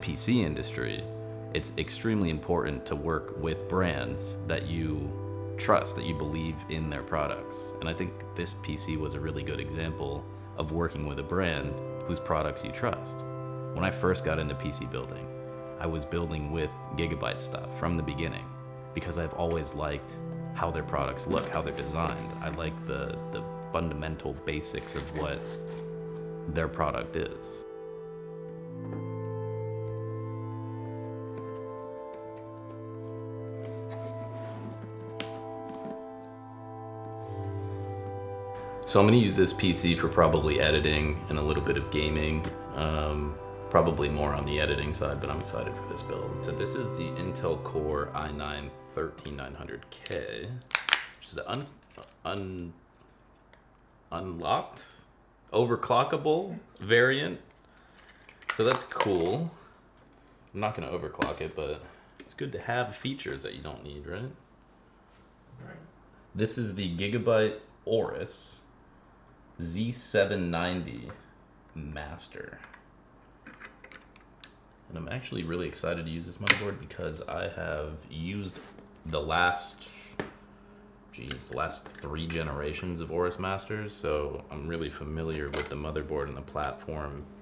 PC industry, it's extremely important to work with brands that you trust, that you believe in their products. And I think this PC was a really good example of working with a brand whose products you trust. When I first got into PC building, I was building with Gigabyte stuff from the beginning because I've always liked how their products look, how they're designed. I like the fundamental basics of what their product is. So I'm going to use this PC for probably editing and a little bit of gaming. Probably more on the editing side, but I'm excited for this build. So this is the Intel Core i9-13900K, which is the unlocked, overclockable variant. So that's cool. I'm not going to overclock it, but it's good to have features that you don't need, right? This is the GIGABYTE AORUS Z790 MASTER. And I'm actually really excited to use this motherboard because I have used the last 3 generations of AORUS Masters, so I'm really familiar with the motherboard and the platform